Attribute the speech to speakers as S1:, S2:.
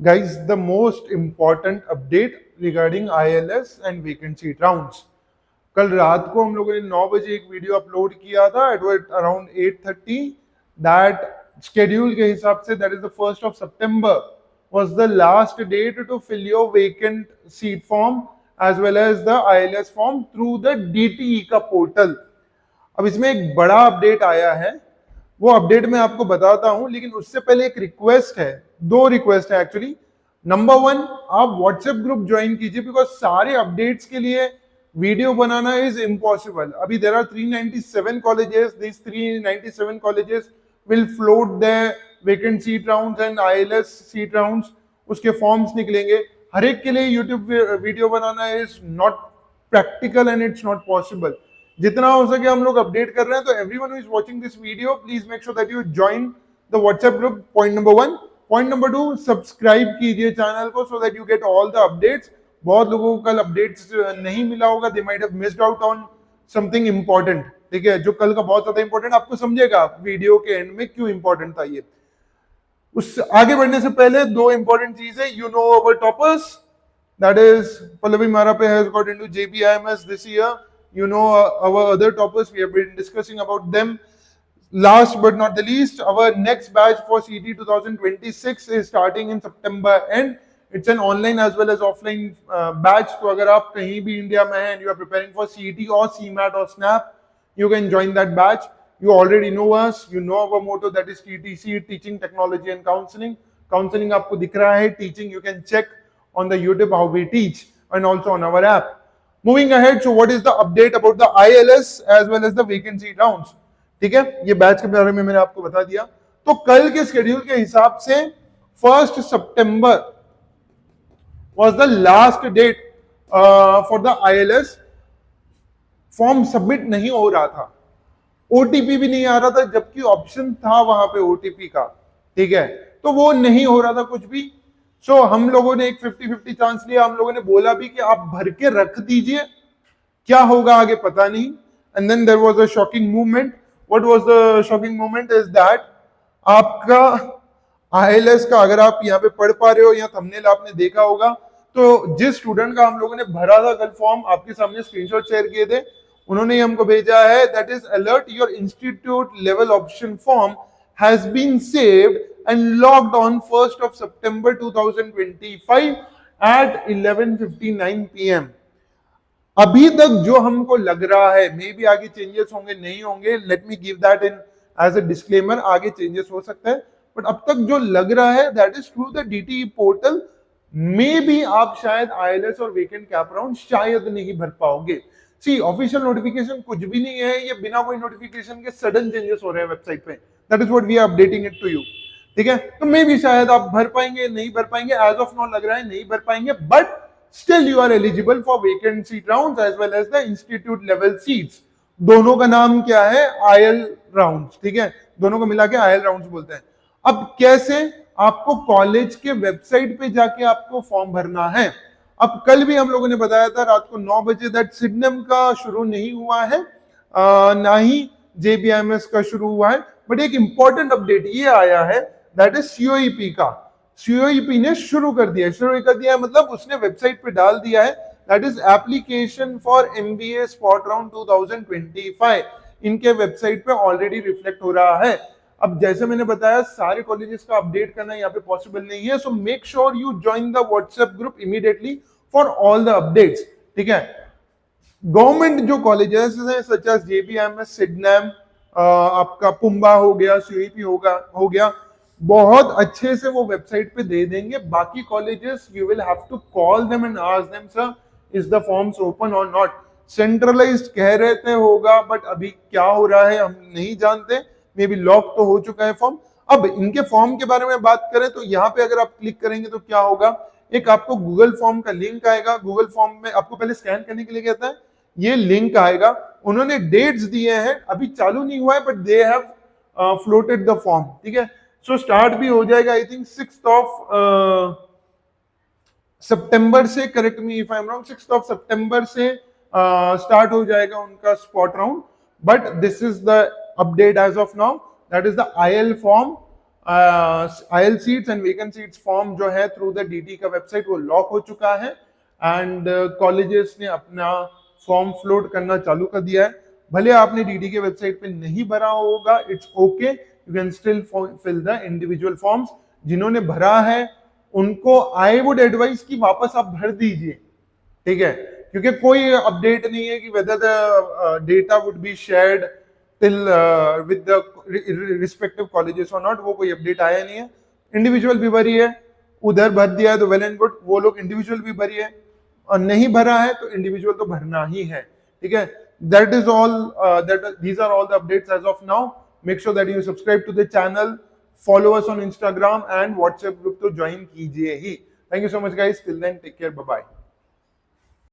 S1: Guys, the most important update regarding ILS and vacant seat rounds. कल रात को हम लोगों ने 9 बजे एक वीडियो अपलोड किया था एट अराउंड 8:30 दैट शेड्यूल के हिसाब say that is the 1st of September was the last date to fill your vacant seat form as well as the ILS form through the DTE का portal. अब इसमें एक बड़ा update आया है, वो अपडेट मैं आपको बताता हूं, लेकिन उससे पहले एक रिक्वेस्ट है, दो रिक्वेस्ट है एक्चुअली। नंबर 1, आप व्हाट्सएप ग्रुप ज्वाइन कीजिए बिकॉज सारे अपडेट्स के लिए वीडियो बनाना इज इम्पॉसिबल। अभी there are 397 colleges, this 397 colleges will float the vacant seat rounds and ILS seat rounds, उसके फॉर्म्स निकलेंगे। हर एक के लिए यूट्यूब वीडियो बनाना is not practical and it's not possible. जितना हो सके हम लोग अपडेट कर रहे हैं, तो everyone who is watching this video please make sure that you join the WhatsApp group. Point number 1। Point number 2, subscribe कीजिए चैनल को so that you get all the updates. बहुत लोगों को कल अपडेट्स नहीं मिला होगा, they might have missed out on something important. ठीक है, जो कल का बहुत ज्यादा इंपॉर्टेंट, आपको समझेगा वीडियो के एंड में क्यों इंपॉर्टेंट था ये। उस आगे बढ़ने से पहले दो इंपॉर्टेंट चीज है। You know our toppers, that is Pallavi Marape has got into JBIMS this year. You know our other toppers, we have been discussing about them. Last but not the least, our next batch for CET 2026 is starting in September end. It's an online as well as offline batch. तो अगर आप कहीं भी India में हैं and you are preparing for CET or CMAT or SNAP, you can join that batch. You already know us, you know our motto, that is TTC, Teaching Technology and Counseling. Counseling आपको दिख रहा है, teaching you can check on the YouTube how we teach and also on our app. Moving ahead, so what is the update about the ILS as well as the vacancy rounds? ठीक है, ये batch के बारे में मैंने आपको बता दिया। तो कल के शेड्यूल के हिसाब से 1st September was the last date for the ILS। Form submit नहीं हो रहा था, OTP भी नहीं आ रहा था, जबकि ऑप्शन था वहां पे OTP का। ठीक है, तो वो नहीं हो रहा था कुछ भी। सो हम लोगों ने एक 50-50 चांस लिया। हम लोगों ने बोला भी कि आप भर के रख दीजिए, क्या होगा आगे पता नहीं। And then there was a shocking movement. What was the shocking movement is that आपका ILS का, अगर आप यहाँ पे पढ़ पा रहे हो या थंबनेल आपने देखा होगा, तो जिस स्टूडेंट का हम लोगों ने भरा था कल फॉर्म, आपके सामने स्क्रीनशॉट शेयर किए थे, उन्होंने हमको भेजा है that is alert, your institute level option form has been saved and logged on 1st of September 2025 at 11:59 PM। अभी तक जो हमको लग रहा है, मे बी आगे चेंजेस होंगे नहीं होंगे, let me give that in as a disclaimer, आगे चेंजेस हो सकता है, बट अब तक जो लग रहा है that is through the DTE portal. May be आप शायद ILS और वेकेंट कैप राउंड शायद नहीं भर पाओगे। सी, ऑफिशियल नोटिफिकेशन कुछ भी नहीं है, ये बिना कोई नोटिफिकेशन के सडन चेंजेस हो रहे हैं वेबसाइट पे। That is what we are updating it to you. ठीक है, तो मे भी शायद आप भर पाएंगे, नहीं भर पाएंगे, एज ऑफ नाउ लग रहा है नहीं भर पाएंगे, but still you are eligible for vacant seat rounds as well as the institute level seats. दोनों का नाम क्या है? IL rounds. ठीक है, दोनों को मिला के IL राउंड्स बोलते हैं। अब कैसे? आपको कॉलेज के वेबसाइट पे जाके आपको फॉर्म भरना है। अब कल भी हम लोगों ने बताया था रात को 9 बजे दैट सिडनम का शुरू नहीं हुआ है, ना ही JBIMS का शुरू हुआ है, बट एक इंपॉर्टेंट अपडेट ये आया है दैट इज COEP का। COEP ने शुरू कर दिया मतलब उसने वेबसाइट पे डाल दिया है that is application for MBA spot round 2025। इनके वेबसाइट पे ऑलरेडी रिफ्लेक्ट हो रहा है। अब जैसे मैंने बताया, सारे कॉलेजेस का अपडेट करना यहाँ पे पॉसिबल नहीं है, so make sure you join the WhatsApp group immediately for all the updates. ठीक है, गवर्नमेंट जो कॉलेजेस हैं सच एज JBIMS, सिडनम, आपका पुम्बा हो गया, COEP हो गया, बहुत अच्छे से वो वेबसाइट पे दे देंगे। बाकी colleges you will have to call them and ask them sir is the forms open और नॉट। सेंट्रलाइज्ड कह रहे थे होगा, बट अभी क्या हो रहा है हम नहीं जानते। मे बी लॉक तो हो चुका है फॉर्म। अब इनके फॉर्म के बारे में बात करें तो यहाँ पे अगर आप क्लिक करेंगे तो क्या होगा, एक आपको गूगल फॉर्म का लिंक आएगा। गूगल फॉर्म में आपको पहले स्कैन करने के लिए कहता है, ये लिंक आएगा। उन्होंने डेट्स दिए हैं, अभी चालू नहीं हुआ है, but they have floated the form. ठीक है, सो स्टार्ट भी हो जाएगा आई थिंक 6th of सितंबर से, correct me if I am wrong, 6th of सितंबर से स्टार्ट हो जाएगा उनका spot round. But this is the update as of now, that is the IL form IELTS seats and vacant seats form जो है through the DT का website वो lock हो चुका है एंड कॉलेजेस ने अपना फॉर्म फ्लोट करना चालू कर दिया है। भले आपने DT के वेबसाइट पे नहीं भरा होगा, it's okay, you can still fill the individual forms. जिन्होंने भरा है उनको आई वुड एडवाइस कि वापस आप भर दीजिए, ठीक है, क्योंकि कोई अपडेट नहीं है कि whether the data would be shared till with the respective colleges और नॉट, वो कोई अपडेट आया नहीं है। इंडिविजुअल भी भरी है, उधर भर दिया है तो वेल एंड गुड, वो लोग इंडिविजुअल भी भरी है, और नहीं भरा है तो इंडिविजुअल तो भरना ही है, ठीक है। That is all, these are all the updates as of now. Make sure that you subscribe to the channel, follow us on Instagram and WhatsApp group तो ज्वाइन कीजिए ही। Thank you so much guys, till then take care, bye bye।